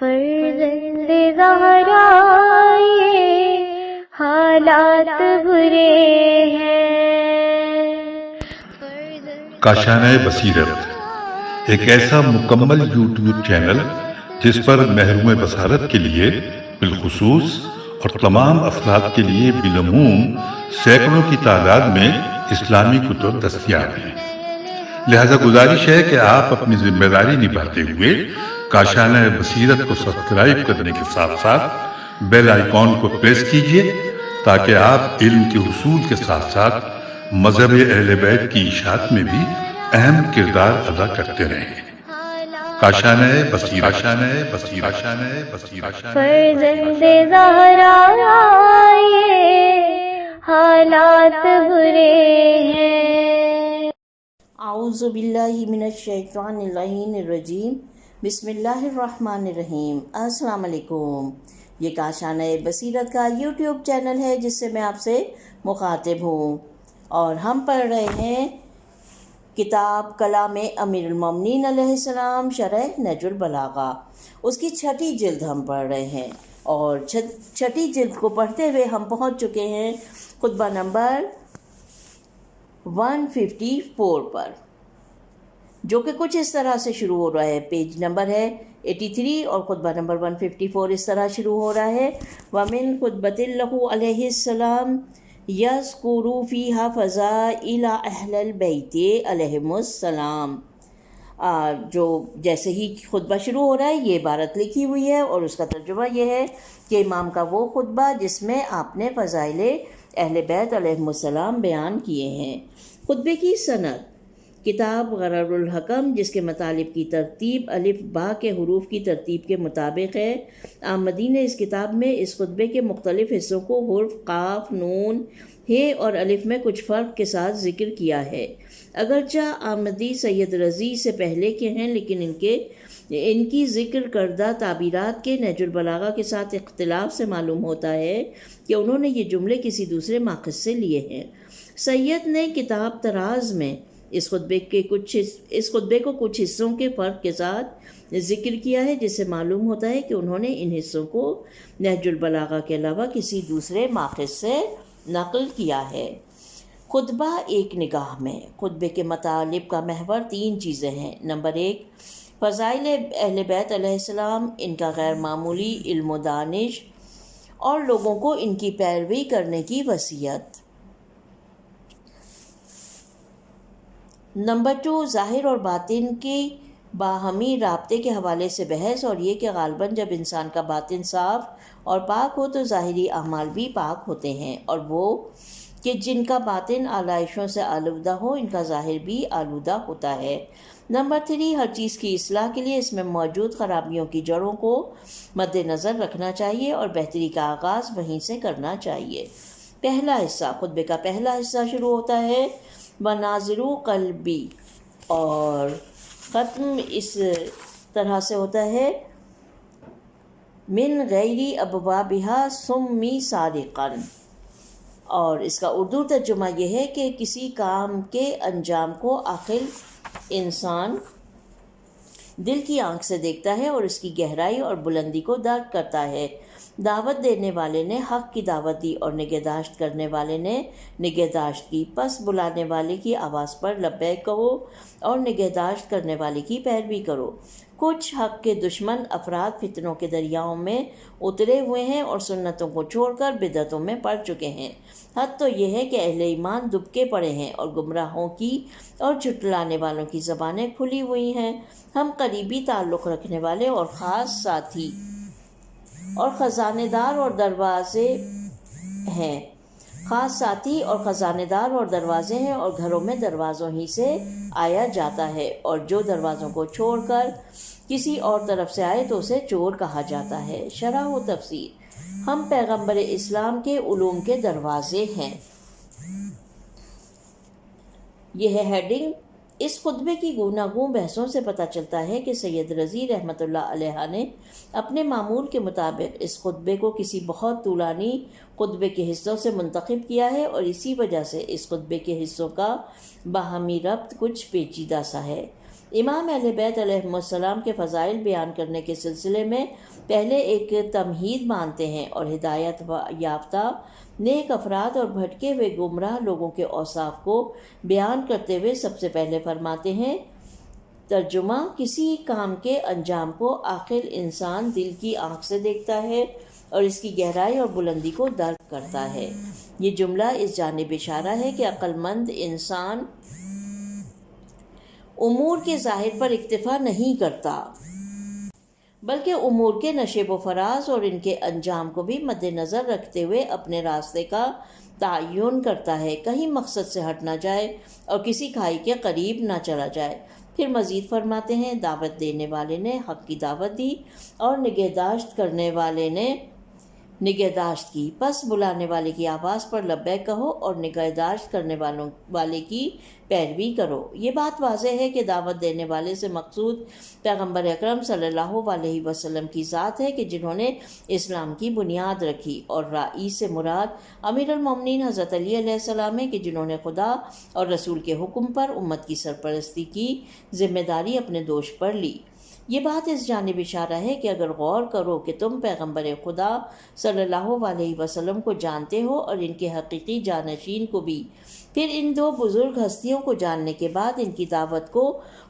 فرزند زہرا یہ حالات برے ہیں۔ کاشانۂ بصیرت ایک ایسا مکمل یوٹیوب چینل جس پر محروم بصارت کے لیے بالخصوص اور تمام افراد کے لیے بالعموم سینکڑوں کی تعداد میں اسلامی کتب دستیاب ہیں۔ لہذا گزارش ہے کہ آپ اپنی ذمہ داری نبھاتے ہوئے کاشانۂ بصیرت کو سبسکرائب کرنے کے ساتھ ساتھ بیل آئیکن کو پریس کیجیے تاکہ آپ علم کے حصول کے ساتھ ساتھ مذہب اہل بیت کی اشاعت میں بھی اہم کردار ادا کرتے رہیں۔ کاشانۂ بصیرت، کاشانۂ بصیرت، کاشانۂ بصیرت۔ فرزند زہرا یہ حالات برے ہیں۔ اعوذ باللہ من الشیطان اللعین الرجیم، بسم اللہ الرحمن الرحیم۔ السلام علیکم۔ یہ کاشانۂ بصیرت کا یوٹیوب چینل ہے جس سے میں آپ سے مخاطب ہوں، اور ہم پڑھ رہے ہیں کتاب کلام امیر المومنین علیہ السلام شرح نہج البلاغہ، اس کی 6ٹھی جلد ہم پڑھ رہے ہیں، اور 6ٹھی جلد کو پڑھتے ہوئے ہم پہنچ چکے ہیں خطبہ نمبر 154 پر، جو کہ کچھ اس طرح سے شروع ہو رہا ہے۔ پیج نمبر ہے 83 اور خطبہ نمبر 154 اس طرح شروع ہو رہا ہے۔ وَمِن خُطْبَةٍ لَهُ علیہ السلام یذکر فیہا فضائل اہل البیت علیہم السلام۔ جو جیسے ہی خطبہ شروع ہو رہا ہے یہ عبارت لکھی ہوئی ہے، اور اس کا ترجمہ یہ ہے کہ امام کا وہ خطبہ جس میں آپ نے فضائل اہل بیت علیہم السلام بیان کیے ہیں۔ خطبے کی سند: کتاب غرر الحکم، جس کے مطالب کی ترتیب الف با کے حروف کی ترتیب کے مطابق ہے۔ آمدی نے اس کتاب میں اس خطبے کے مختلف حصوں کو حرف قاف، نون، ہے اور الف میں کچھ فرق کے ساتھ ذکر کیا ہے۔ اگرچہ آمدی سید رضی سے پہلے کے ہیں، لیکن ان کی ذکر کردہ تعبیرات کے نہج البلاغہ کے ساتھ اختلاف سے معلوم ہوتا ہے کہ انہوں نے یہ جملے کسی دوسرے ماخذ سے لیے ہیں۔ سید نے کتاب تراز میں اس خطبے کو کچھ حصوں کے فرق کے ساتھ ذکر کیا ہے، جس سے معلوم ہوتا ہے کہ انہوں نے ان حصوں کو نہج البلاغہ کے علاوہ کسی دوسرے ماخذ سے نقل کیا ہے۔ خطبہ ایک نگاہ میں: خطبے کے مطالب کا محور 3 چیزیں ہیں۔ نمبر 1، فضائل اہل بیت علیہ السلام، ان کا غیر معمولی علم و دانش اور لوگوں کو ان کی پیروی کرنے کی وصیت۔ نمبر 2، ظاہر اور باطن کی باہمی رابطے کے حوالے سے بحث، اور یہ کہ غالباً جب انسان کا باطن صاف اور پاک ہو تو ظاہری اعمال بھی پاک ہوتے ہیں، اور وہ کہ جن کا باطن آلائشوں سے آلودہ ہو ان کا ظاہر بھی آلودہ ہوتا ہے۔ نمبر 3، ہر چیز کی اصلاح کے لیے اس میں موجود خرابیوں کی جڑوں کو مد نظر رکھنا چاہیے، اور بہتری کا آغاز وہیں سے کرنا چاہیے۔ پہلا حصہ: خطبے کا پہلا حصہ شروع ہوتا ہے مناظر قلبی، اور ختم اس طرح سے ہوتا ہے من غیر ابوابها سمی صادقا، اور اس کا اردو ترجمہ یہ ہے کہ کسی کام کے انجام کو عاقل انسان دل کی آنکھ سے دیکھتا ہے اور اس کی گہرائی اور بلندی کو درک کرتا ہے۔ دعوت دینے والے نے حق کی دعوت دی اور نگہداشت کرنے والے نے نگہداشت کی، پس بلانے والے کی آواز پر لبیک کہو اور نگہداشت کرنے والے کی پیروی کرو۔ کچھ حق کے دشمن افراد فتنوں کے دریاؤں میں اترے ہوئے ہیں اور سنتوں کو چھوڑ کر بدعتوں میں پڑ چکے ہیں۔ حد تو یہ ہے کہ اہل ایمان دبکے پڑے ہیں اور گمراہوں کی اور جھٹلانے والوں کی زبانیں کھلی ہوئی ہیں۔ ہم قریبی تعلق رکھنے والے اور خاص ساتھی اور خزانہ دار اور دروازے ہیں، اور گھروں میں دروازوں ہی سے آیا جاتا ہے، اور جو دروازوں کو چھوڑ کر کسی اور طرف سے آئے تو اسے چور کہا جاتا ہے۔ شرح و تفسیر: ہم پیغمبر اسلام کے علوم کے دروازے ہیں۔ یہ ہے ہیڈنگ۔ اس خطبے کی گوناگوں بحثوں سے پتہ چلتا ہے کہ سید رضی رحمۃ اللہ علیہ نے اپنے معمول کے مطابق اس خطبے کو کسی بہت طولانی خطبے کے حصوں سے منتخب کیا ہے، اور اسی وجہ سے اس خطبے کے حصوں کا باہمی ربط کچھ پیچیدہ سا ہے۔ امام اہل بیت علیہم السلام کے فضائل بیان کرنے کے سلسلے میں پہلے ایک تمہید مانتے ہیں اور ہدایت یافتہ نیک افراد اور بھٹکے ہوئے گمراہ لوگوں کے اوصاف کو بیان کرتے ہوئے سب سے پہلے فرماتے ہیں ترجمہ: کسی کام کے انجام کو عاقل انسان دل کی آنکھ سے دیکھتا ہے اور اس کی گہرائی اور بلندی کو درک کرتا ہے۔ یہ جملہ اس جانب اشارہ ہے کہ عقل مند انسان امور کے ظاہر پر اکتفا نہیں کرتا بلکہ امور کے نشیب و فراز اور ان کے انجام کو بھی مد نظر رکھتے ہوئے اپنے راستے کا تعین کرتا ہے، کہیں مقصد سے ہٹ نہ جائے اور کسی کھائی کے قریب نہ چلا جائے۔ پھر مزید فرماتے ہیں دعوت دینے والے نے حق کی دعوت دی اور نگہداشت کرنے والے نے نگہداشت کی، پس بلانے والے کی آواز پر لبیک کہو اور نگہداشت کرنے والے کی پیروی کرو۔ یہ بات واضح ہے کہ دعوت دینے والے سے مقصود پیغمبر اکرم صلی اللہ علیہ وسلم کی ذات ہے کہ جنہوں نے اسلام کی بنیاد رکھی، اور رائی سے مراد امیر المومنین حضرت علی علیہ السلام ہے کہ جنہوں نے خدا اور رسول کے حکم پر امت کی سرپرستی کی ذمہ داری اپنے دوش پر لی۔ یہ بات اس جانب اشارہ ہے کہ اگر غور کرو کہ تم پیغمبر خدا صلی اللہ علیہ وسلم کو جانتے ہو اور ان کے حقیقی جانشین کو بھی، پھر ان دو بزرگ ہستیوں کو جاننے کے بعد ان کی دعوت کو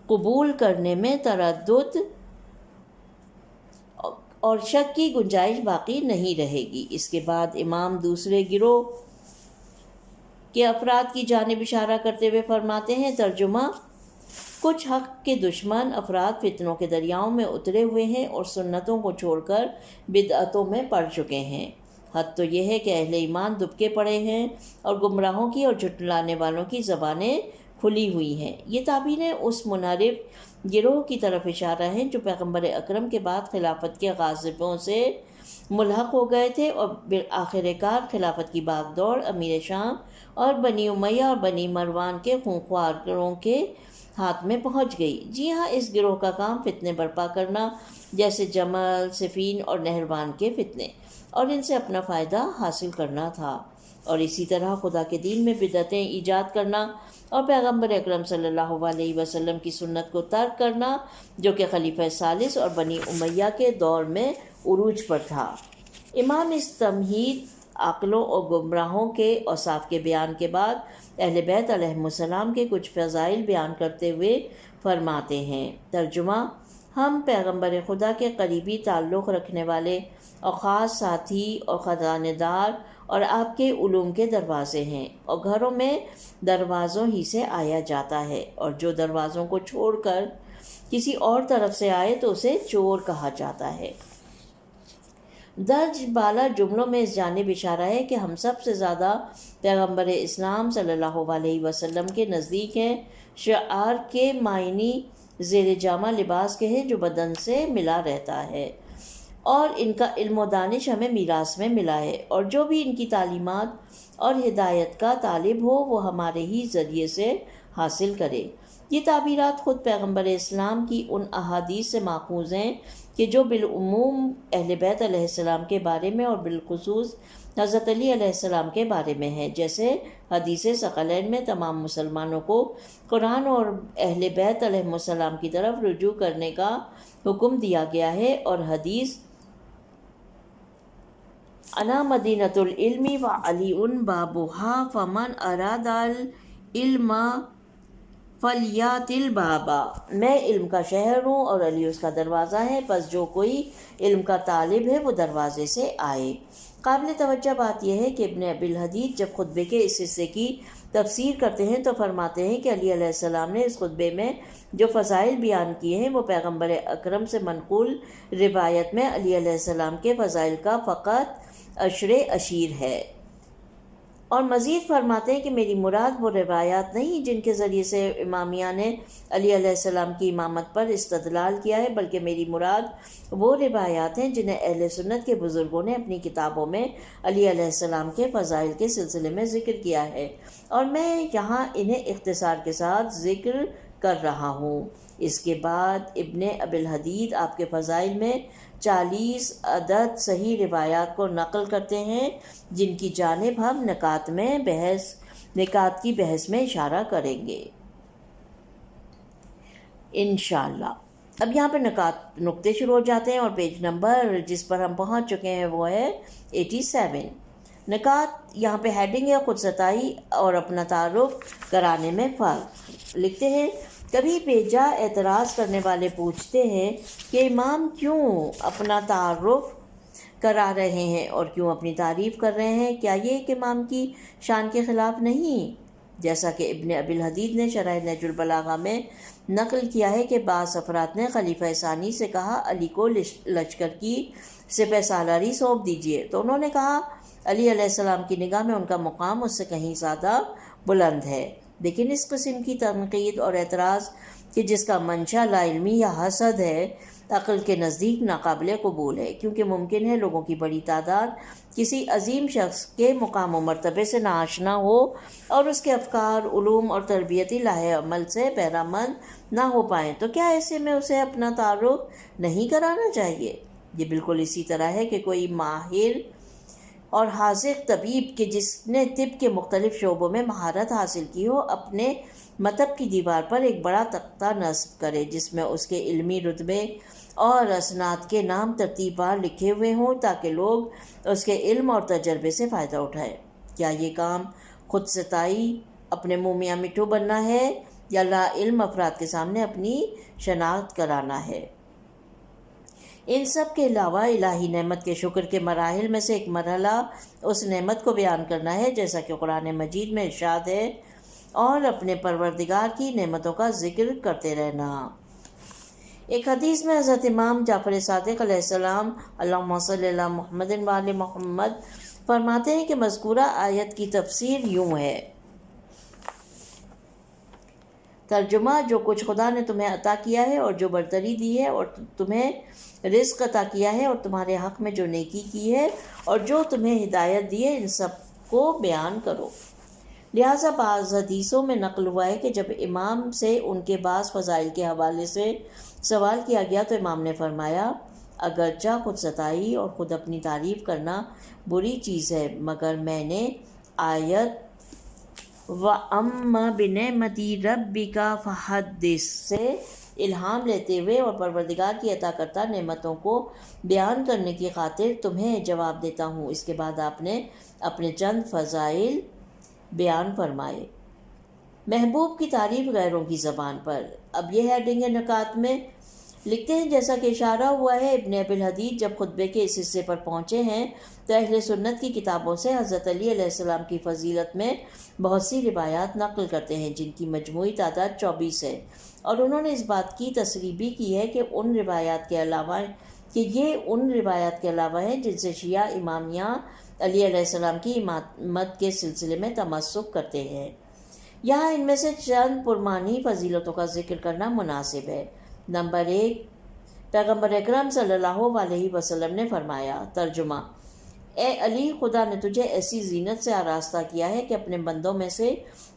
قبول کرنے میں تردد اور شک کی گنجائش باقی نہیں رہے گی۔ اس کے بعد امام دوسرے گروہ کے افراد کی جانب اشارہ کرتے ہوئے فرماتے ہیں ترجمہ: کچھ حق کے دشمن افراد فتنوں کے دریاؤں میں اترے ہوئے ہیں اور سنتوں کو چھوڑ کر بدعتوں میں پڑ چکے ہیں۔ حد تو یہ ہے کہ اہل ایمان دبکے پڑے ہیں اور گمراہوں کی اور جھٹلانے والوں کی زبانیں کھلی ہوئی ہیں۔ یہ تعبیریں اس منحرف گروہ کی طرف اشارہ ہیں جو پیغمبر اکرم کے بعد خلافت کے غاصبوں سے ملحق ہو گئے تھے اور بالآخر کار خلافت کی باغ دوڑ امیر شام اور بنی امیہ اور بنی مروان کے خونخواروں کے ہاتھ میں پہنچ گئی۔ جی ہاں، اس گروہ کا کام فتنے برپا کرنا، جیسے جمل، صفین اور نہروان کے فتنے، اور ان سے اپنا فائدہ حاصل کرنا تھا، اور اسی طرح خدا کے دین میں بدعتیں ایجاد کرنا اور پیغمبر اکرم صلی اللہ علیہ وسلم کی سنت کو ترک کرنا جو کہ خلیفہ ثالث اور بنی امیہ کے دور میں عروج پر تھا۔ امام اس تمہید، عاقلوں اور گمراہوں کے اوصاف کے بیان کے بعد اہل بیت علیہم السلام کے کچھ فضائل بیان کرتے ہوئے فرماتے ہیں ترجمہ: ہم پیغمبر خدا کے قریبی تعلق رکھنے والے اور خاص ساتھی اور خزانہ دار اور آپ کے علوم کے دروازے ہیں، اور گھروں میں دروازوں ہی سے آیا جاتا ہے، اور جو دروازوں کو چھوڑ کر کسی اور طرف سے آئے تو اسے چور کہا جاتا ہے۔ درج بالا جملوں میں اس جانب اشارہ ہے کہ ہم سب سے زیادہ پیغمبر اسلام صلی اللہ علیہ وسلم کے نزدیک ہیں۔ شعار کے معنی زیر جامہ لباس کے ہیں جو بدن سے ملا رہتا ہے، اور ان کا علم و دانش ہمیں میراث میں ملا ہے، اور جو بھی ان کی تعلیمات اور ہدایت کا طالب ہو وہ ہمارے ہی ذریعے سے حاصل کرے۔ یہ تعبیرات خود پیغمبر اسلام کی ان احادیث سے ماخوذ ہیں کہ جو بالعموم اہل بیت علیہ السلام کے بارے میں اور بالخصوص حضرت علی علیہ السلام کے بارے میں ہیں، جیسے حدیث ثقلین میں تمام مسلمانوں کو قرآن اور اہل بیت علیہ السلام کی طرف رجوع کرنے کا حکم دیا گیا ہے، اور حدیث انا مدینۃ العلم وعلی بابھا فمن اراد العلم فلیات البابا، میں علم کا شہر ہوں اور علی اس کا دروازہ ہے، پس جو کوئی علم کا طالب ہے وہ دروازے سے آئے۔ قابل توجہ بات یہ ہے کہ ابن ابی الحدید جب خطبے کے اس حصے کی تفسیر کرتے ہیں تو فرماتے ہیں کہ علی علیہ السلام نے اس خطبے میں جو فضائل بیان کیے ہیں وہ پیغمبر اکرم سے منقول روایت میں علی علیہ السلام کے فضائل کا فقط عشر اشیر ہے، اور مزید فرماتے ہیں کہ میری مراد وہ روایات نہیں جن کے ذریعے سے امامیہ نے علی علیہ السلام کی امامت پر استدلال کیا ہے، بلکہ میری مراد وہ روایات ہیں جنہیں اہل سنت کے بزرگوں نے اپنی کتابوں میں علی علیہ السلام کے فضائل کے سلسلے میں ذکر کیا ہے، اور میں یہاں انہیں اختصار کے ساتھ ذکر کر رہا ہوں۔ اس کے بعد ابن ابی الحدید آپ کے فضائل میں 40 عدد صحیح روایات کو نقل کرتے ہیں جن کی جانب ہم نکات کی بحث میں اشارہ کریں گے۔ انشاءاللہ۔ اب یہاں پہ نقطے شروع ہو جاتے ہیں اور پیج نمبر جس پر ہم پہنچ چکے ہیں وہ ہے 87۔ نکات یہاں پہ ہیڈنگ ہے خود ستائی اور اپنا تعارف کرانے میں فرق۔ لکھتے ہیں کبھی پیجا اعتراض کرنے والے پوچھتے ہیں کہ امام کیوں اپنا تعارف کرا رہے ہیں اور کیوں اپنی تعریف کر رہے ہیں، کیا یہ ایک امام کی شان کے خلاف نہیں؟ جیسا کہ ابن ابی الحدید نے شرح نہج البلاغہ میں نقل کیا ہے کہ بعض افراد نے خلیفہ ثانی سے کہا علی کو لشکر کی سپہ سالاری سونپ دیجیے، تو انہوں نے کہا علی علیہ السلام کی نگاہ میں ان کا مقام اس سے کہیں زیادہ بلند ہے۔ لیکن اس قسم کی تنقید اور اعتراض کہ جس کا منشا لا علمی یا حسد ہے، عقل کے نزدیک ناقابل قبول ہے، کیونکہ ممکن ہے لوگوں کی بڑی تعداد کسی عظیم شخص کے مقام و مرتبے سے ناآشنا ہو اور اس کے افکار، علوم اور تربیتی لاہ عمل سے بہرہ مند نہ ہو پائیں، تو کیا ایسے میں اسے اپنا تعارف نہیں کرانا چاہیے؟ یہ بالکل اسی طرح ہے کہ کوئی ماہر اور حاذق طبیب کہ جس نے طب کے مختلف شعبوں میں مہارت حاصل کی ہو، اپنے مطب کی دیوار پر ایک بڑا تختہ نصب کرے جس میں اس کے علمی رتبے اور اسناد کے نام ترتیب وار لکھے ہوئے ہوں تاکہ لوگ اس کے علم اور تجربے سے فائدہ اٹھائیں۔ کیا یہ کام خود ستائی، اپنے منہ میاں مٹھو بننا ہے یا لا علم افراد کے سامنے اپنی شناخت کرانا ہے؟ ان سب کے علاوہ الہی نعمت کے شکر کے مراحل میں سے ایک مرحلہ اس نعمت کو بیان کرنا ہے، جیسا کہ قرآن مجید میں ارشاد ہے، اور اپنے پروردگار کی نعمتوں کا ذکر کرتے رہنا۔ ایک حدیث میں حضرت امام جعفر صادق علیہ السلام اللہم صلی علی محمد وآل محمد فرماتے ہیں کہ مذکورہ آیت کی تفسیر یوں ہے۔ ترجمہ: جو کچھ خدا نے تمہیں عطا کیا ہے اور جو برتری دی ہے اور تمہیں رزق عطا کیا ہے اور تمہارے حق میں جو نیکی کی ہے اور جو تمہیں ہدایت دی ہے، ان سب کو بیان کرو۔ لہٰذا بعض حدیثوں میں نقل ہوا ہے کہ جب امام سے ان کے بعض فضائل کے حوالے سے سوال کیا گیا تو امام نے فرمایا، اگرچہ خود ستائی اور خود اپنی تعریف کرنا بری چیز ہے، مگر میں نے آیت وَأَمَّا بِنِعْمَتِ رَبِّكَ فَحَدِّثْ سے الہام لیتے ہوئے اور پروردگار کی عطا کرتا نعمتوں کو بیان کرنے کی خاطر تمہیں جواب دیتا ہوں۔ اس کے بعد آپ نے اپنے چند فضائل بیان فرمائے۔ محبوب کی تعریف غیروں کی زبان پر۔ اب یہ ہیڈنگ ہے نکات میں۔ لکھتے ہیں جیسا کہ اشارہ ہوا ہے، ابن ابی الحدید جب خطبے کے اس حصے پر پہنچے ہیں تو اہل سنت کی کتابوں سے حضرت علی علیہ السلام کی فضیلت میں بہت سی روایات نقل کرتے ہیں جن کی مجموعی تعداد 24 ہے، اور انہوں نے اس بات کی تصریح بھی کی ہے کہ یہ ان روایات کے علاوہ ہیں جن سے شیعہ امامیہ علی علیہ السلام کی امامت کے سلسلے میں تمسک کرتے ہیں۔ یہاں ان میں سے چند پرمانی فضیلتوں کا ذکر کرنا مناسب ہے۔ نمبر 1، پیغمبر اکرم صلی اللہ علیہ وسلم نے فرمایا، ترجمہ: اے علی، خدا نے تجھے ایسی زینت سے آراستہ کیا ہے کہ اپنے بندوں میں سے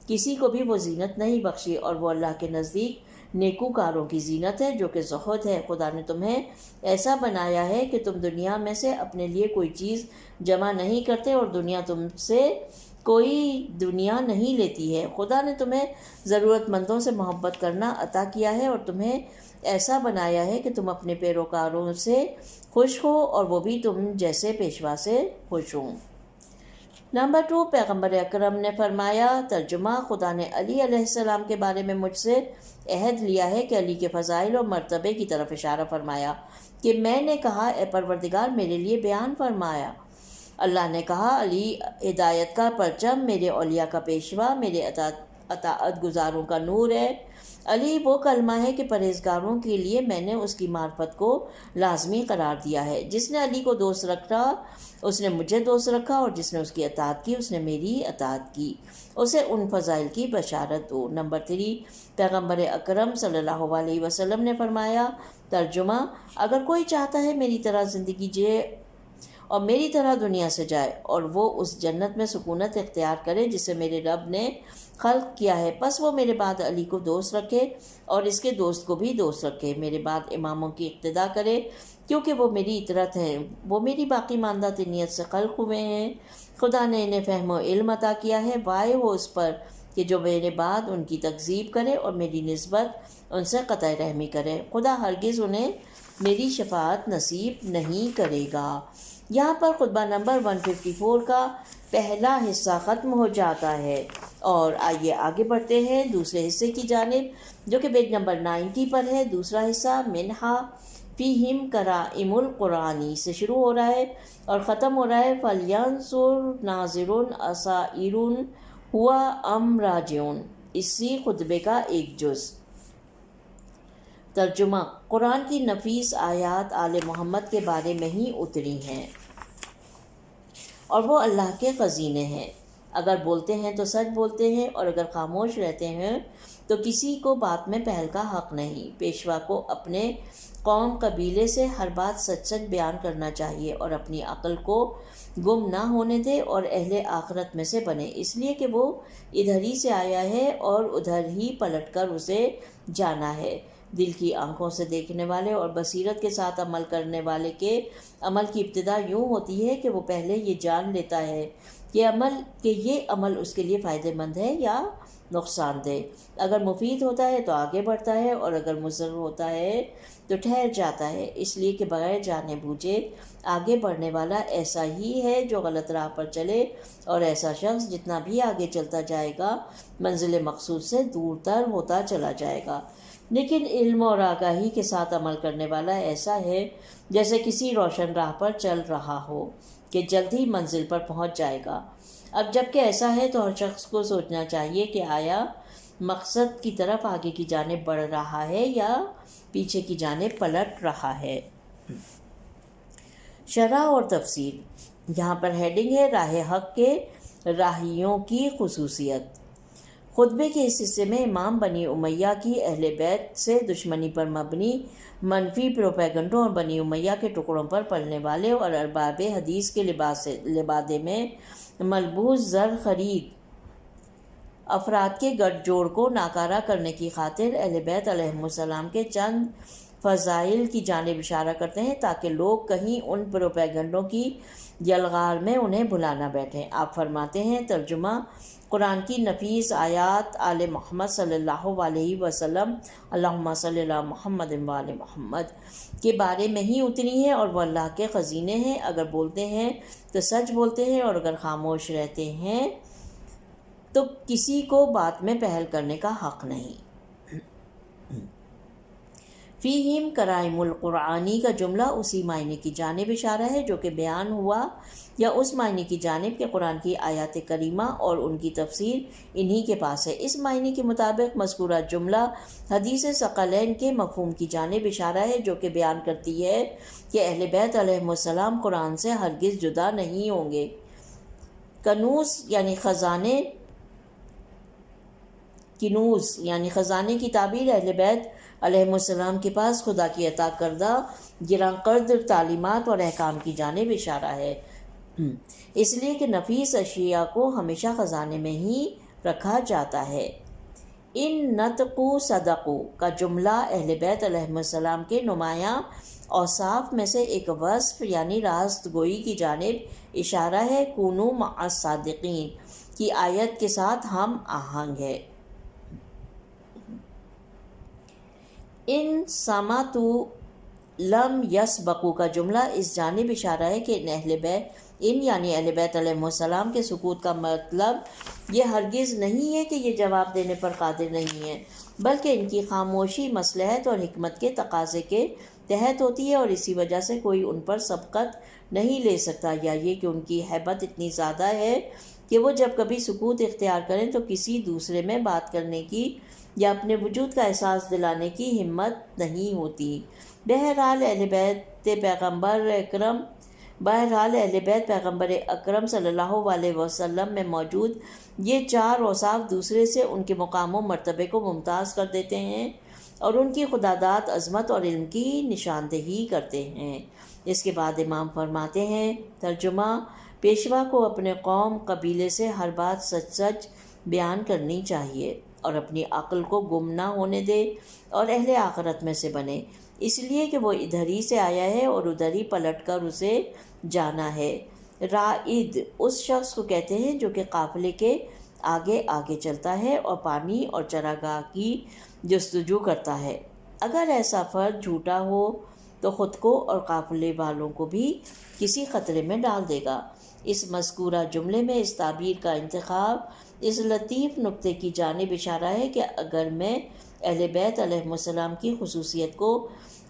کسی کو بھی وہ زینت نہیں بخشی، اور وہ اللہ کے نزدیک نیکوکاروں کی زینت ہے جو کہ زہد ہے۔ خدا نے تمہیں ایسا بنایا ہے کہ تم دنیا میں سے اپنے لیے کوئی چیز جمع نہیں کرتے اور دنیا تم سے کوئی دنیا نہیں لیتی ہے۔ خدا نے تمہیں ضرورت مندوں سے محبت کرنا عطا کیا ہے اور تمہیں ایسا بنایا ہے کہ تم اپنے پیروکاروں سے خوش ہو اور وہ بھی تم جیسے پیشوا سے خوش ہوں۔ نمبر 2، پیغمبر اکرم نے فرمایا، ترجمہ: خدا نے علی علیہ السلام کے بارے میں مجھ سے عہد لیا ہے کہ علی کے فضائل اور مرتبے کی طرف اشارہ فرمایا کہ میں نے کہا، اے پروردگار میرے لیے بیان فرمایا۔ اللہ نے کہا، علی ہدایت کا پرچم، میرے اولیاء کا پیشوا، میرے اطاعت گزاروں کا نور ہے۔ علی وہ کلمہ ہے کہ پرہیزگاروں کے لیے میں نے اس کی معرفت کو لازمی قرار دیا ہے۔ جس نے علی کو دوست رکھا اس نے مجھے دوست رکھا، اور جس نے اس کی اطاعت کی اس نے میری اطاعت کی۔ اسے ان فضائل کی بشارت دو۔ نمبر 3، پیغمبر اکرم صلی اللہ علیہ وسلم نے فرمایا، ترجمہ: اگر کوئی چاہتا ہے میری طرح زندگی جیے اور میری طرح دنیا سے جائے، اور وہ اس جنت میں سکونت اختیار کرے جسے میرے رب نے خلق کیا ہے، پس وہ میرے بعد علی کو دوست رکھے اور اس کے دوست کو بھی دوست رکھے، میرے بعد اماموں کی اقتداء کرے کیونکہ وہ میری اطرت ہیں، وہ میری باقی ماندہ تنیت سے خلق ہوئے ہیں۔ خدا نے انہیں فہم و علم عطا کیا ہے، وائے ہو اس پر کہ جو میرے بعد ان کی تکذیب کرے اور میری نسبت ان سے قطع رحمی کرے، خدا ہرگز انہیں میری شفاعت نصیب نہیں کرے گا۔ یہاں پر خطبہ نمبر 154 کا پہلا حصہ ختم ہو جاتا ہے، اور آئیے آگے بڑھتے ہیں دوسرے حصے کی جانب، جو کہ پیج نمبر 90 پر ہے۔ دوسرا حصہ منہا فیہم کرائم القرآنی سے شروع ہو رہا ہے اور ختم ہو رہا ہے فَلْيَنْظُرْ نَاظِرٌ أَسَائِرٌ ہوا ام راجعون، اسی خطبے کا ایک جز۔ ترجمہ: قرآن کی نفیس آیات آل محمد کے بارے میں ہی اتری ہیں اور وہ اللہ کے خزینے ہیں۔ اگر بولتے ہیں تو سچ بولتے ہیں، اور اگر خاموش رہتے ہیں تو کسی کو بات میں پہل کا حق نہیں۔ پیشوا کو اپنے قوم قبیلے سے ہر بات سچ سچ بیان کرنا چاہیے اور اپنی عقل کو گم نہ ہونے دے اور اہل آخرت میں سے بنے، اس لیے کہ وہ ادھر ہی سے آیا ہے اور ادھر ہی پلٹ کر اسے جانا ہے۔ دل کی آنکھوں سے دیکھنے والے اور بصیرت کے ساتھ عمل کرنے والے کے عمل کی ابتدا یوں ہوتی ہے کہ وہ پہلے یہ جان لیتا ہے کہ یہ عمل اس کے لیے فائدہ مند ہے یا نقصان دہ۔ اگر مفید ہوتا ہے تو آگے بڑھتا ہے، اور اگر مضر ہوتا ہے تو ٹھہر جاتا ہے، اس لیے کہ بغیر جانے بوجھے آگے بڑھنے والا ایسا ہی ہے جو غلط راہ پر چلے، اور ایسا شخص جتنا بھی آگے چلتا جائے گا منزل مقصود سے دور تر ہوتا چلا جائے گا۔ لیکن علم اور آگاہی کے ساتھ عمل کرنے والا ایسا ہے جیسے کسی روشن راہ پر چل رہا ہو کہ جلد ہی منزل پر پہنچ جائے گا۔ اب جب کہ ایسا ہے تو ہر شخص کو سوچنا چاہیے کہ آیا مقصد کی طرف آگے کی جانب بڑھ رہا ہے یا پیچھے کی جانب پلٹ رہا ہے۔ شرح اور تفسیر۔ یہاں پر ہیڈنگ ہے راہ حق کے راہیوں کی خصوصیت۔ خطبے کے اس حصے میں امام بنی امیہ کی اہل بیت سے دشمنی پر مبنی منفی پروپیگنڈوں اور بنی امیہ کے ٹکڑوں پر پلنے والے اور ارباب حدیث کے لبادے میں ملبوس زر خرید افراد کے گٹھ جوڑ کو ناکارہ کرنے کی خاطر اہل بیت علیہم السلام کے چند فضائل کی جانب اشارہ کرتے ہیں تاکہ لوگ کہیں ان پروپیگنڈوں کی یلغار میں انہیں بھلا نہ بیٹھیں۔ آپ فرماتے ہیں، ترجمہ: قرآن کی نفیس آیات آل محمد صلی اللہ علیہ وسلم اللہم صلی علی محمد و آل محمد کے بارے میں ہی اتری ہیں اور وہ اللہ کے خزینے ہیں۔ اگر بولتے ہیں تو سچ بولتے ہیں، اور اگر خاموش رہتے ہیں تو کسی کو بات میں پہل کرنے کا حق نہیں۔ فیہم کرائم القرآنی کا جملہ اسی معنی کی جانب اشارہ ہے جو کہ بیان ہوا، یا اس معنی کی جانب کہ قرآن کی آیات کریمہ اور ان کی تفسیر انہی کے پاس ہے۔ اس معنی کے مطابق مذکورہ جملہ حدیث ثقلین کے مفہوم کی جانب اشارہ ہے جو کہ بیان کرتی ہے کہ اہل بیت علیہم السلام قرآن سے ہرگز جدا نہیں ہوں گے۔ کنوز یعنی خزانے کی تعبیر اہل بیت علیہم السلام کے پاس خدا کی عطا کردہ گراں قدر تعلیمات اور احکام کی جانب اشارہ ہے، اس لیے کہ نفیس اشیاء کو ہمیشہ خزانے میں ہی رکھا جاتا ہے۔ ان نطقو صدقو کا جملہ اہل بیت علیہم السلام کے نمایاں اوصاف میں سے ایک وصف یعنی راست گوئی کی جانب اشارہ ہے۔ کونوا مع الصادقین کی آیت کے ساتھ ہم آہنگ ہے۔ ان سمعتو لم یسبقو کا جملہ اس جانب اشارہ ہے کہ یعنی اہل بیت علیہ السلام کے سکوت کا مطلب یہ ہرگز نہیں ہے کہ یہ جواب دینے پر قادر نہیں ہے، بلکہ ان کی خاموشی مصلحت اور حکمت کے تقاضے کے تحت ہوتی ہے، اور اسی وجہ سے کوئی ان پر سبقت نہیں لے سکتا، یا یہ کہ ان کی ہیبت اتنی زیادہ ہے کہ وہ جب کبھی سکوت اختیار کریں تو کسی دوسرے میں بات کرنے کی یا اپنے وجود کا احساس دلانے کی ہمت نہیں ہوتی۔ بہرحال اہل بیت پیغمبر اکرم صلی اللہ علیہ وسلم میں موجود یہ چار اوصاف دوسرے سے ان کے مقام و مرتبے کو ممتاز کر دیتے ہیں اور ان کی خداداد، عظمت اور علم کی نشاندہی کرتے ہیں۔ اس کے بعد امام فرماتے ہیں، ترجمہ: پیشوا کو اپنے قوم قبیلے سے ہر بات سچ سچ بیان کرنی چاہیے اور اپنی عقل کو گم نہ ہونے دے اور اہل آخرت میں سے بنے، اس لیے کہ وہ ادھر ہی سے آیا ہے اور ادھر ہی پلٹ کر اسے جانا ہے۔ رائد اس شخص کو کہتے ہیں جو کہ قافلے کے آگے آگے چلتا ہے اور پانی اور چراگاہ کی جستجو کرتا ہے۔ اگر ایسا فرد جھوٹا ہو تو خود کو اور قافلے والوں کو بھی کسی خطرے میں ڈال دے گا۔ اس مذکورہ جملے میں اس تعبیر کا انتخاب اس لطیف نکتے کی جانب اشارہ ہے کہ اگر میں اہل بیت علیہم السلام کی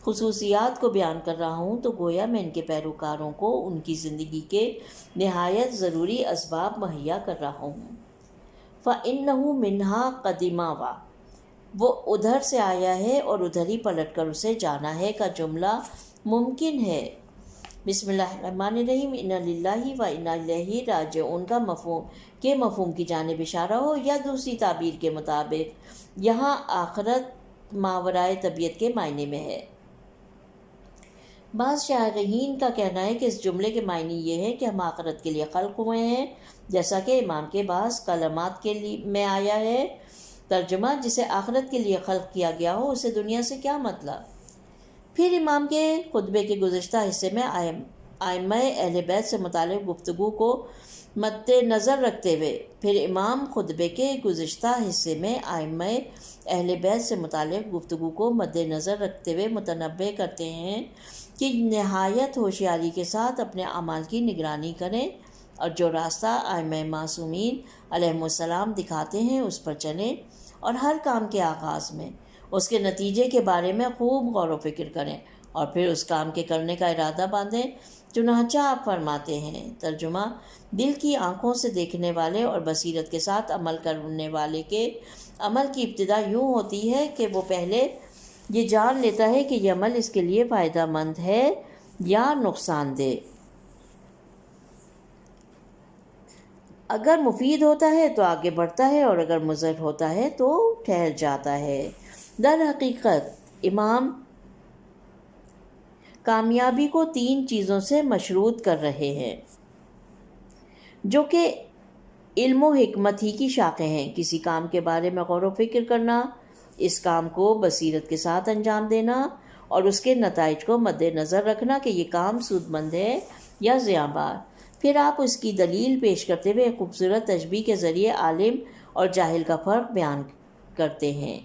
خصوصیات کو بیان کر رہا ہوں تو گویا میں ان کے پیروکاروں کو ان کی زندگی کے نہایت ضروری اسباب مہیا کر رہا ہوں۔ فَإِنَّهُ مِنْهَا قَدِمَا وَ وہ ادھر سے آیا ہے اور ادھر ہی پلٹ کر اسے جانا ہے کا جملہ ممکن ہے۔ بسم اللہ الرحمن الرحیم۔ اِنَّ لِلَّهِ وَإِنَّا إِلَيْهِ راجعون کا مفہوم کی جانب اشارہ ہو یا دوسری تعبیر کے مطابق یہاں آخرت ماورائے طبیعت کے معنی میں ہے۔ بعض شارحین کا کہنا ہے کہ اس جملے کے معنی یہ ہے کہ ہم آخرت کے لیے خلق ہوئے ہیں، جیسا کہ امام کے بعض کلمات کے میں آیا ہے۔ ترجمہ: جسے آخرت کے لیے خلق کیا گیا ہو اسے دنیا سے کیا مطلب؟ پھر امام کے خطبے کے گزشتہ حصے میں ائمہ اہل بیت سے متعلق گفتگو کو مد نظر رکھتے ہوئے متنبہ کرتے ہیں کہ نہایت ہوشیاری کے ساتھ اپنے اعمال کی نگرانی کریں اور جو راستہ ائمہ معصومین علیہم السلام دکھاتے ہیں اس پر چلیں، اور ہر کام کے آغاز میں اس کے نتیجے کے بارے میں خوب غور و فکر کریں اور پھر اس کام کے کرنے کا ارادہ باندھیں۔ چنانچہ آپ فرماتے ہیں۔ ترجمہ: دل کی آنکھوں سے دیکھنے والے اور بصیرت کے ساتھ عمل کرنے والے کے عمل کی ابتدا یوں ہوتی ہے کہ وہ پہلے یہ جان لیتا ہے کہ یہ عمل اس کے لیے فائدہ مند ہے یا نقصان دہ۔ اگر مفید ہوتا ہے تو آگے بڑھتا ہے اور اگر مضر ہوتا ہے تو ٹھہر جاتا ہے۔ در حقیقت امام کامیابی کو 3 چیزوں سے مشروط کر رہے ہیں جو کہ علم و حکمت ہی کی شاخیں ہیں۔ کسی کام کے بارے میں غور و فکر کرنا، اس کام کو بصیرت کے ساتھ انجام دینا اور اس کے نتائج کو مد نظر رکھنا کہ یہ کام سود مند ہے یا زیاں بار۔ پھر آپ اس کی دلیل پیش کرتے ہوئے ایک خوبصورت تشبیہ کے ذریعے عالم اور جاہل کا فرق بیان کرتے ہیں۔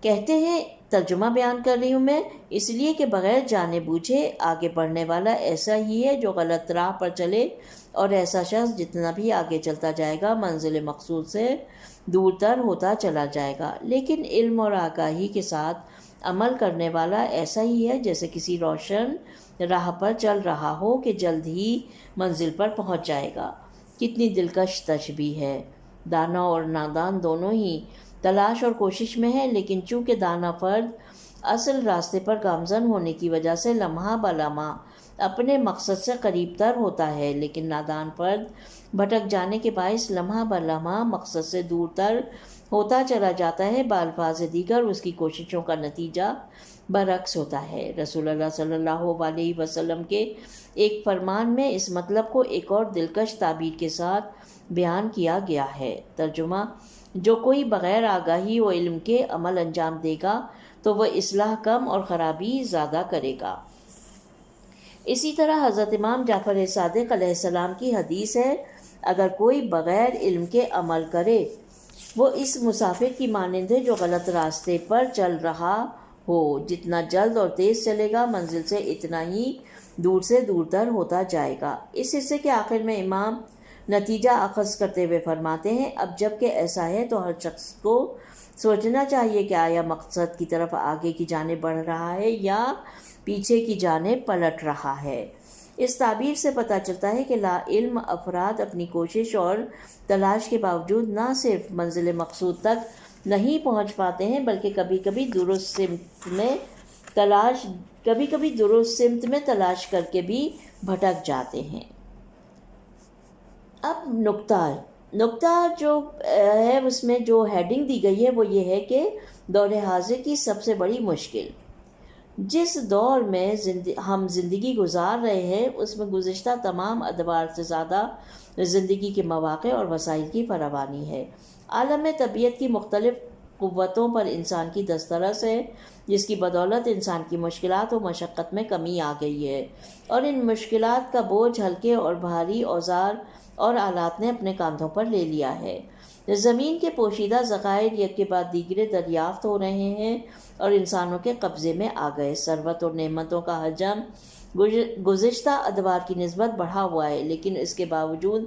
کہتے ہیں، ترجمہ بیان کر رہی ہوں میں، اس لیے کہ بغیر جانے بوجھے آگے بڑھنے والا ایسا ہی ہے جو غلط راہ پر چلے، اور ایسا شخص جتنا بھی آگے چلتا جائے گا منزل مقصود سے دور تر ہوتا چلا جائے گا۔ لیکن علم اور آگاہی کے ساتھ عمل کرنے والا ایسا ہی ہے جیسے کسی روشن راہ پر چل رہا ہو کہ جلد ہی منزل پر پہنچ جائے گا۔ کتنی دلکش تشبیہ ہے۔ دانا اور نادان دونوں ہی تلاش اور کوشش میں ہے، لیکن چونکہ دانا فرد اصل راستے پر گامزن ہونے کی وجہ سے لمحہ بلمحہ اپنے مقصد سے قریب تر ہوتا ہے، لیکن نادان فرد بھٹک جانے کے باعث لمحہ بلمحہ مقصد سے دور تر ہوتا چلا جاتا ہے۔ بالفاظ دیگر اس کی کوششوں کا نتیجہ برعکس ہوتا ہے۔ رسول اللہ صلی اللہ علیہ وسلم کے ایک فرمان میں اس مطلب کو ایک اور دلکش تعبیر کے ساتھ بیان کیا گیا ہے۔ ترجمہ: جو کوئی بغیر آگاہی و علم کے عمل انجام دے گا تو وہ اصلاح کم اور خرابی زیادہ کرے گا۔ اسی طرح حضرت امام جعفر صادق علیہ السلام کی حدیث ہے، اگر کوئی بغیر علم کے عمل کرے وہ اس مسافر کی مانند ہے جو غلط راستے پر چل رہا ہو، جتنا جلد اور تیز چلے گا منزل سے اتنا ہی دور سے دور تر ہوتا جائے گا۔ اس حصے کے آخر میں امام نتیجہ اخذ کرتے ہوئے فرماتے ہیں، اب جب کہ ایسا ہے تو ہر شخص کو سوچنا چاہیے کہ آیا مقصد کی طرف آگے کی جانب بڑھ رہا ہے یا پیچھے کی جانب پلٹ رہا ہے۔ اس تعبیر سے پتہ چلتا ہے کہ لا علم افراد اپنی کوشش اور تلاش کے باوجود نہ صرف منزل مقصود تک نہیں پہنچ پاتے ہیں بلکہ کبھی کبھی درست سمت میں تلاش کر کے بھی بھٹک جاتے ہیں۔ اب نقطہ جو ہے اس میں جو ہیڈنگ دی گئی ہے وہ یہ ہے کہ دور حاضر کی سب سے بڑی مشکل۔ جس دور میں ہم زندگی گزار رہے ہیں اس میں گزشتہ تمام ادوار سے زیادہ زندگی کے مواقع اور وسائل کی فراوانی ہے۔ عالم طبیعت کی مختلف قوتوں پر انسان کی دسترس ہے، جس کی بدولت انسان کی مشکلات و مشقت میں کمی آ گئی ہے، اور ان مشکلات کا بوجھ ہلکے اور بھاری اوزار اور آلات نے اپنے کاندھوں پر لے لیا ہے۔ زمین کے پوشیدہ ذخائر یک کے بعد دیگرے دریافت ہو رہے ہیں اور انسانوں کے قبضے میں آ گئے۔ ثروت اور نعمتوں کا حجم گزشتہ ادوار کی نسبت بڑھا ہوا ہے، لیکن اس کے باوجود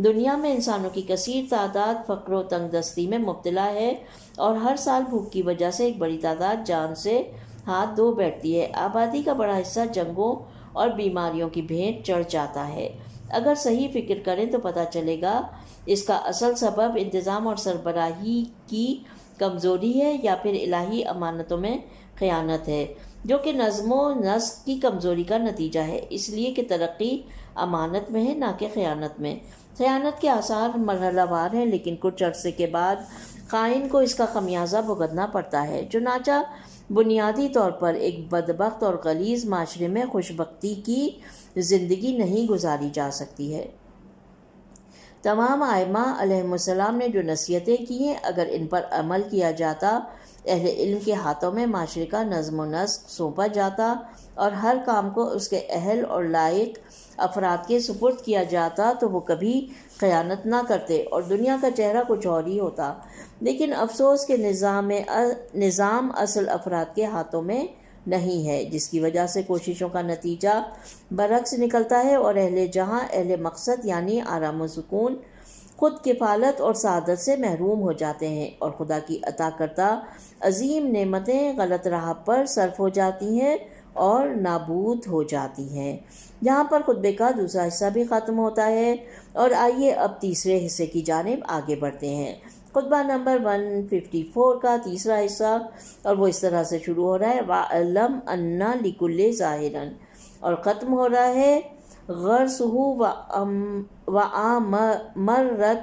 دنیا میں انسانوں کی کثیر تعداد فقر و تنگ دستی میں مبتلا ہے، اور ہر سال بھوک کی وجہ سے ایک بڑی تعداد جان سے ہاتھ دھو بیٹھتی ہے۔ آبادی کا بڑا حصہ جنگوں اور بیماریوں کی بھینٹ چڑھ جاتا ہے۔ اگر صحیح فکر کریں تو پتہ چلے گا اس کا اصل سبب انتظام اور سربراہی کی کمزوری ہے یا پھر الہی امانتوں میں خیانت ہے، جو کہ نظم و نسق کی کمزوری کا نتیجہ ہے، اس لیے کہ ترقی امانت میں ہے نہ کہ خیانت میں۔ خیانت کے آثار مرحلہ وار ہیں، لیکن کچھ عرصے کے بعد خائن کو اس کا خمیازہ بھگتنا پڑتا ہے۔ چنانچہ بنیادی طور پر ایک بدبخت اور غلیظ معاشرے میں خوش بختی کی زندگی نہیں گزاری جا سکتی ہے۔ تمام ائمہ علیہم السلام نے جو نصیحتیں کی ہیں، اگر ان پر عمل کیا جاتا، اہل علم کے ہاتھوں میں معاشرے کا نظم و نسق سونپا جاتا اور ہر کام کو اس کے اہل اور لائق افراد کے سپرد کیا جاتا تو وہ کبھی خیانت نہ کرتے اور دنیا کا چہرہ کچھ اور ہی ہوتا۔ لیکن افسوس کہ نظام اصل افراد کے ہاتھوں میں نہیں ہے، جس کی وجہ سے کوششوں کا نتیجہ برعکس نکلتا ہے اور اہل جہاں، اہل مقصد یعنی آرام و سکون، خود کفالت اور سعادت سے محروم ہو جاتے ہیں، اور خدا کی عطا کردہ عظیم نعمتیں غلط راہ پر صرف ہو جاتی ہیں اور نابود ہو جاتی ہیں۔ یہاں پر خطبے کا دوسرا حصہ بھی ختم ہوتا ہے، اور آئیے اب تیسرے حصے کی جانب آگے بڑھتے ہیں۔ خطبہ نمبر 154 کا تیسرا حصہ، اور وہ اس طرح سے شروع ہو رہا ہے: وَأَعْلَمْ أَنَّ لِكُلِّ ظَاهِرًا، اور ختم ہو رہا ہے غَرْسُهُ وَآمَرَتْ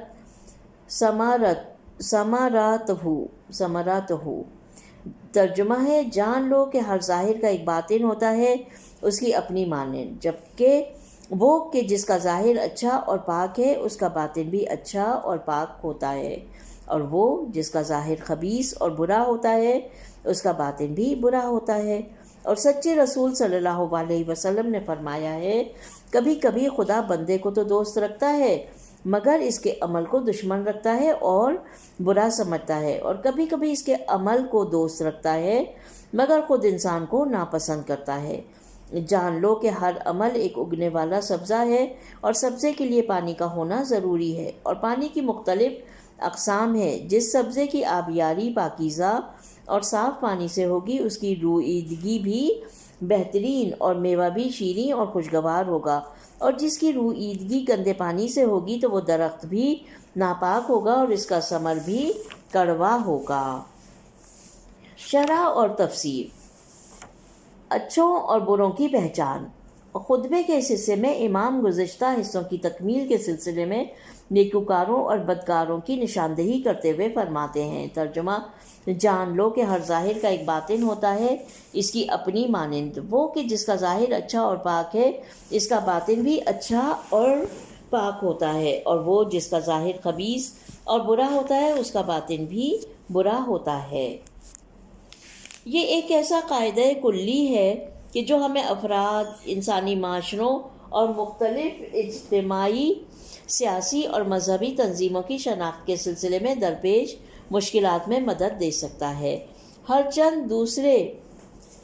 ثَمَرَاتُهُ۔ ترجمہ ہے: جان لو کہ ہر ظاہر کا ایک باطن ہوتا ہے اس کی اپنی مانند، جبکہ وہ کہ جس کا ظاہر اچھا اور پاک ہے اس کا باطن بھی اچھا اور پاک ہوتا ہے، اور وہ جس کا ظاہر خبیث اور برا ہوتا ہے اس کا باطن بھی برا ہوتا ہے۔ اور سچے رسول صلی اللہ علیہ وسلم نے فرمایا ہے، کبھی کبھی خدا بندے کو تو دوست رکھتا ہے مگر اس کے عمل کو دشمن رکھتا ہے اور برا سمجھتا ہے، اور کبھی کبھی اس کے عمل کو دوست رکھتا ہے مگر خود انسان کو ناپسند کرتا ہے۔ جان لو کہ ہر عمل ایک اگنے والا سبزہ ہے، اور سبزے کے لیے پانی کا ہونا ضروری ہے، اور پانی کی مختلف اقسام ہے۔ جس سبزے کی آبیاری پاکیزہ اور صاف پانی سے ہوگی اس کی روئیدگی بھی بہترین اور میوہ بھی شیریں اور خوشگوار ہوگا، اور جس کی روئیدگی گندے پانی سے ہوگی تو وہ درخت بھی ناپاک ہوگا اور اس کا ثمر بھی کڑوا ہوگا۔ شرح اور تفسیر: اچھوں اور بروں کی پہچان۔ خطبے کے اس حصے میں امام گزشتہ حصوں کی تکمیل کے سلسلے میں نیکوکاروں اور بدکاروں کی نشاندہی کرتے ہوئے فرماتے ہیں۔ ترجمہ: جان لو کہ ہر ظاہر کا ایک باطن ہوتا ہے اس کی اپنی مانند، وہ کہ جس کا ظاہر اچھا اور پاک ہے اس کا باطن بھی اچھا اور پاک ہوتا ہے، اور وہ جس کا ظاہر خبیث اور برا ہوتا ہے اس کا باطن بھی برا ہوتا ہے۔ یہ ایک ایسا قاعدہ کلی ہے کہ جو ہمیں افراد، انسانی معاشروں اور مختلف اجتماعی، سیاسی اور مذہبی تنظیموں کی شناخت کے سلسلے میں درپیش مشکلات میں مدد دے سکتا ہے۔ ہر چند دوسرے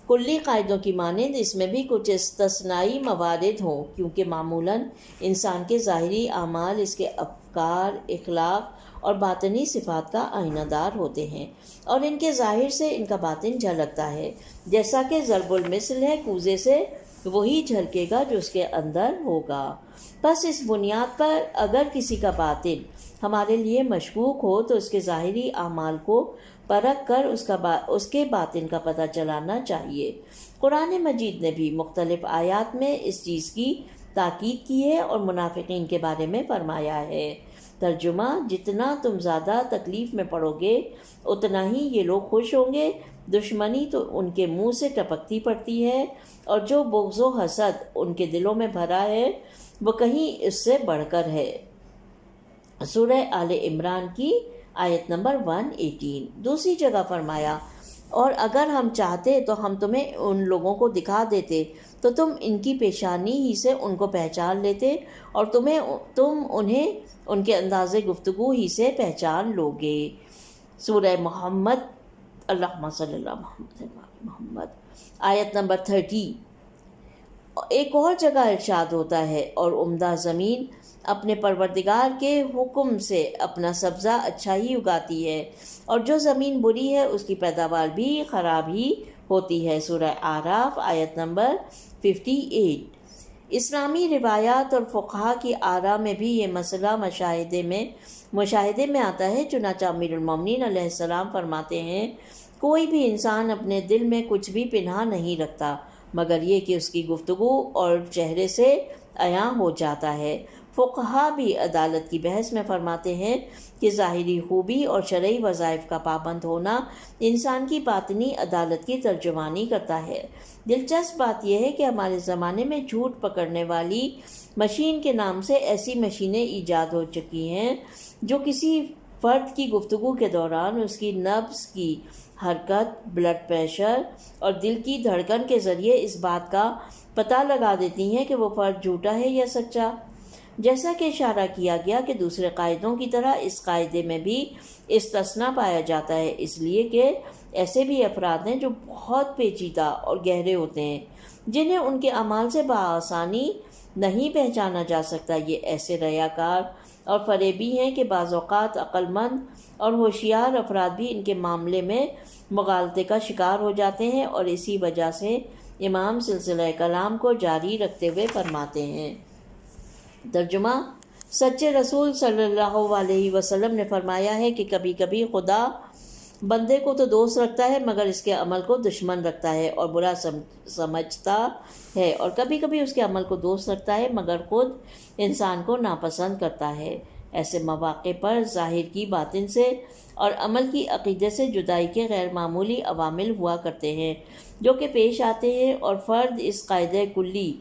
کلی قاعدوں کی مانند اس میں بھی کچھ استثنائی موارد ہوں، کیونکہ معمولاً انسان کے ظاہری اعمال اس کے افکار، اخلاق اور باطنی صفات کا آئینہ دار ہوتے ہیں، اور ان کے ظاہر سے ان کا باطن جھلکتا ہے، جیسا کہ ضرب المثل ہے، کوزے سے وہی جھلکے گا جو اس کے اندر ہوگا۔ بس اس بنیاد پر اگر کسی کا باطن ہمارے لیے مشکوک ہو تو اس کے ظاہری اعمال کو پرکھ کر اس کے باطن کا پتہ چلانا چاہیے۔ قرآن مجید نے بھی مختلف آیات میں اس چیز کی تاکید کی ہے اور منافقین کے بارے میں فرمایا ہے۔ ترجمہ: جتنا تم زیادہ تکلیف میں پڑو گے اتنا ہی یہ لوگ خوش ہوں گے، دشمنی تو ان کے منہ سے ٹپکتی پڑتی ہے، اور جو بغض و حسد ان کے دلوں میں بھرا ہے وہ کہیں اس سے بڑھ کر ہے۔ سورہ آل عمران کی آیت نمبر 118۔ دوسری جگہ فرمایا اور اگر ہم چاہتے تو ہم تمہیں ان لوگوں کو دکھا دیتے تو تم ان کی پیشانی ہی سے ان کو پہچان لیتے اور تم انہیں ان کے انداز گفتگو ہی سے پہچان لوگے۔ سورہ محمد، اللہم صلی اللہ محمد، آیت نمبر 30۔ ایک اور جگہ ارشاد ہوتا ہے اور عمدہ زمین اپنے پروردگار کے حکم سے اپنا سبزہ اچھا ہی اگاتی ہے اور جو زمین بری ہے اس کی پیداوار بھی خراب ہی ہوتی ہے۔ سورہ اعراف، آیت نمبر 58۔ اسلامی روایات اور فقہا کی آراء میں بھی یہ مسئلہ مشاہدے میں آتا ہے۔ چنانچہ امیر المومنین علیہ السلام فرماتے ہیں کوئی بھی انسان اپنے دل میں کچھ بھی پنہاں نہیں رکھتا مگر یہ کہ اس کی گفتگو اور چہرے سے عیاں ہو جاتا ہے۔ فقہا بھی عدالت کی بحث میں فرماتے ہیں کہ ظاہری خوبی اور شرعی وظائف کا پابند ہونا انسان کی باطنی عدالت کی ترجمانی کرتا ہے۔ دلچسپ بات یہ ہے کہ ہمارے زمانے میں جھوٹ پکڑنے والی مشین کے نام سے ایسی مشینیں ایجاد ہو چکی ہیں جو کسی فرد کی گفتگو کے دوران اس کی نبض کی حرکت، بلڈ پریشر اور دل کی دھڑکن کے ذریعے اس بات کا پتہ لگا دیتی ہیں کہ وہ فرد جھوٹا ہے یا سچا۔ جیسا کہ اشارہ کیا گیا کہ دوسرے قاعدوں کی طرح اس قاعدے میں بھی استثناء پایا جاتا ہے، اس لیے کہ ایسے بھی افراد ہیں جو بہت پیچیدہ اور گہرے ہوتے ہیں جنہیں ان کے اعمال سے بآسانی نہیں پہچانا جا سکتا۔ یہ ایسے ریاکار اور فریبی ہیں کہ بعض اوقات عقل مند اور ہوشیار افراد بھی ان کے معاملے میں مغالطے کا شکار ہو جاتے ہیں، اور اسی وجہ سے امام سلسلہ کلام کو جاری رکھتے ہوئے فرماتے ہیں۔ ترجمہ: سچے رسول صلی اللہ علیہ وسلم نے فرمایا ہے کہ کبھی کبھی خدا بندے کو تو دوست رکھتا ہے مگر اس کے عمل کو دشمن رکھتا ہے اور برا سمجھتا ہے، اور کبھی کبھی اس کے عمل کو دوست رکھتا ہے مگر خود انسان کو ناپسند کرتا ہے۔ ایسے مواقع پر ظاہر کی باطن سے اور عمل کی عقیدے سے جدائی کے غیر معمولی عوامل ہوا کرتے ہیں جو کہ پیش آتے ہیں، اور فرد اس قاعدہ کلی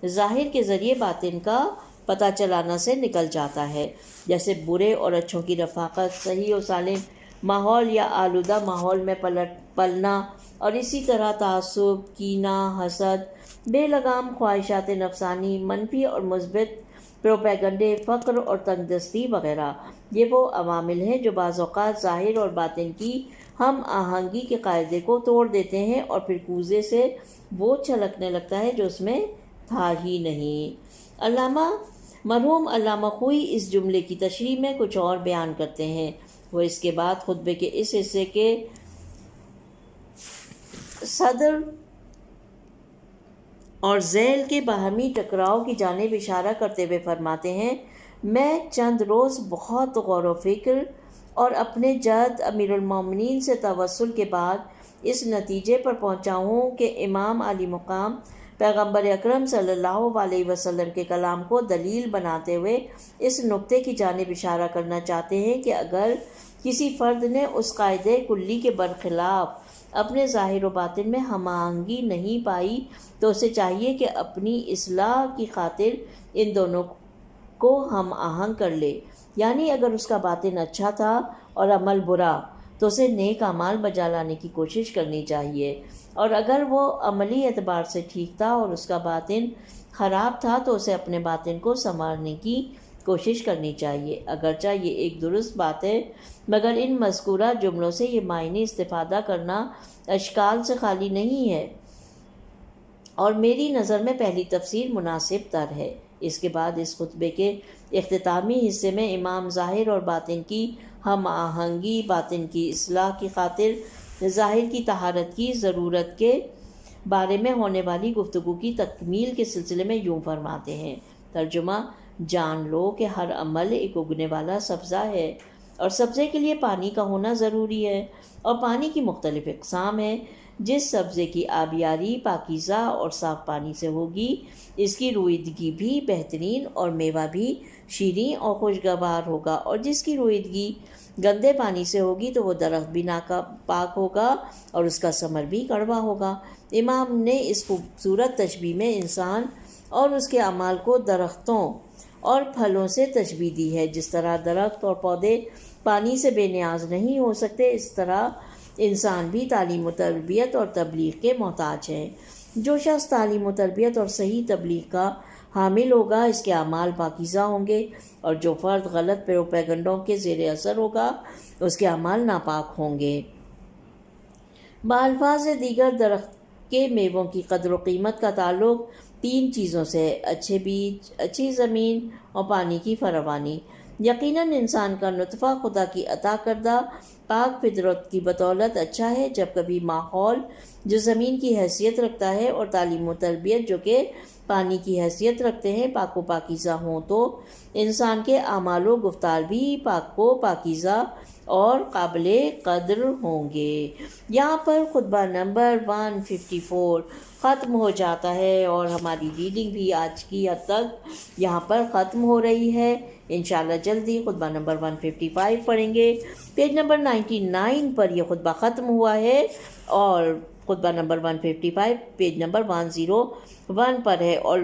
ظاہر کے ذریعے باطن کا پتہ چلانا سے نکل جاتا ہے، جیسے برے اور اچھوں کی رفاقت، صحیح و سالم ماحول یا آلودہ ماحول میں پلنا، اور اسی طرح تعصب، کینہ، حسد، بے لگام خواہشات نفسانی، منفی اور مثبت پروپیگنڈے، فقر اور تنگ دستی وغیرہ۔ یہ وہ عوامل ہیں جو بعض اوقات ظاہر اور باطن کی ہم آہنگی کے قاعدے کو توڑ دیتے ہیں اور پھر کوزے سے وہ چھلکنے لگتا ہے جو اس میں تھا ہی نہیں۔ مرحوم علامہ خوئی اس جملے کی تشریح میں کچھ اور بیان کرتے ہیں۔ وہ اس کے بعد خطبے کے اس حصے کے صدر اور ذیل کے باہمی ٹکراؤ کی جانب اشارہ کرتے ہوئے فرماتے ہیں میں چند روز بہت غور و فکر اور اپنے جد امیر المومنین سے توسل کے بعد اس نتیجے پر پہنچا ہوں کہ امام علی مقام پیغمبر اکرم صلی اللہ علیہ وسلم کے کلام کو دلیل بناتے ہوئے اس نقطے کی جانب اشارہ کرنا چاہتے ہیں کہ اگر کسی فرد نے اس قاعدے کلی کے برخلاف اپنے ظاہر و باطن میں ہم آہنگی نہیں پائی تو اسے چاہیے کہ اپنی اصلاح کی خاطر ان دونوں کو ہم آہنگ کر لے، یعنی اگر اس کا باطن اچھا تھا اور عمل برا تو اسے نیک اعمال بجا لانے کی کوشش کرنی چاہیے، اور اگر وہ عملی اعتبار سے ٹھیک تھا اور اس کا باطن خراب تھا تو اسے اپنے باطن کو سنوارنے کی کوشش کرنی چاہیے۔ اگرچہ یہ ایک درست بات ہے مگر ان مذکورہ جملوں سے یہ معنی استفادہ کرنا اشکال سے خالی نہیں ہے، اور میری نظر میں پہلی تفسیر مناسب تر ہے۔ اس کے بعد اس خطبے کے اختتامی حصے میں امام ظاہر اور باطن کی ہم آہنگی، باطن کی اصلاح کی خاطر ظاہر کی طہارت کی ضرورت کے بارے میں ہونے والی گفتگو کی تکمیل کے سلسلے میں یوں فرماتے ہیں۔ ترجمہ: جان لو کہ ہر عمل ایک اگنے والا سبزہ ہے اور سبزے کے لیے پانی کا ہونا ضروری ہے، اور پانی کی مختلف اقسام ہیں۔ جس سبزے کی آبیاری پاکیزہ اور صاف پانی سے ہوگی اس کی روئیدگی بھی بہترین اور میوہ بھی شیریں اور خوشگوار ہوگا، اور جس کی روئیدگی گندے پانی سے ہوگی تو وہ درخت بھی ناپاک ہوگا اور اس کا ثمر بھی کڑوا ہوگا۔ امام نے اس خوبصورت تشبیہ میں انسان اور اس کے اعمال کو درختوں اور پھلوں سے تشبیہ دی ہے۔ جس طرح درخت اور پودے پانی سے بے نیاز نہیں ہو سکتے، اس طرح انسان بھی تعلیم و تربیت اور تبلیغ کے محتاج ہیں۔ جو شخص تعلیم و تربیت اور صحیح تبلیغ کا حامل ہوگا، اس کے اعمال پاکیزہ ہوں گے، اور جو فرد غلط پیروپیگنڈوں کے زیر اثر ہوگا، اس کے اعمال ناپاک ہوں گے۔ بالفاظ دیگر، درخت کے میووں کی قدر و قیمت کا تعلق 3 چیزوں سے ہے: اچھے بیج، اچھی زمین اور پانی کی فراوانی۔ یقیناً انسان کا نطفہ خدا کی عطا کردہ پاک فطرت کی بدولت اچھا ہے۔ جب کبھی ماحول جو زمین کی حیثیت رکھتا ہے اور تعلیم و تربیت جو کہ پانی کی حیثیت رکھتے ہیں پاک و پاکیزہ ہوں، تو انسان کے اعمال و گفتار بھی پاک و پاکیزہ اور قابل قدر ہوں گے۔ یہاں پر خطبہ نمبر 154 ختم ہو جاتا ہے اور ہماری ریڈنگ بھی آج کی حد تک یہاں پر ختم ہو رہی ہے۔ انشاءاللہ جلدی خطبہ نمبر 155 پڑھیں گے۔ پیج نمبر 99 پر یہ خطبہ ختم ہوا ہے اور خطبہ نمبر 155 پیج نمبر 101 پر ہے، اور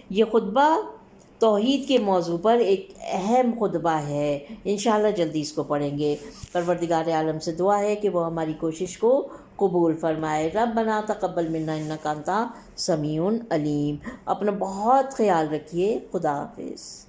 یہ خطبہ توحید کے موضوع پر ایک اہم خطبہ ہے۔ انشاءاللہ جلدی اس کو پڑھیں گے۔ پروردگار عالم سے دعا ہے کہ وہ ہماری کوشش کو قبول فرمائے۔ ربنا تقبل منا انک انت سمیع علیم۔ اپنا بہت خیال رکھیے۔ خدا حافظ۔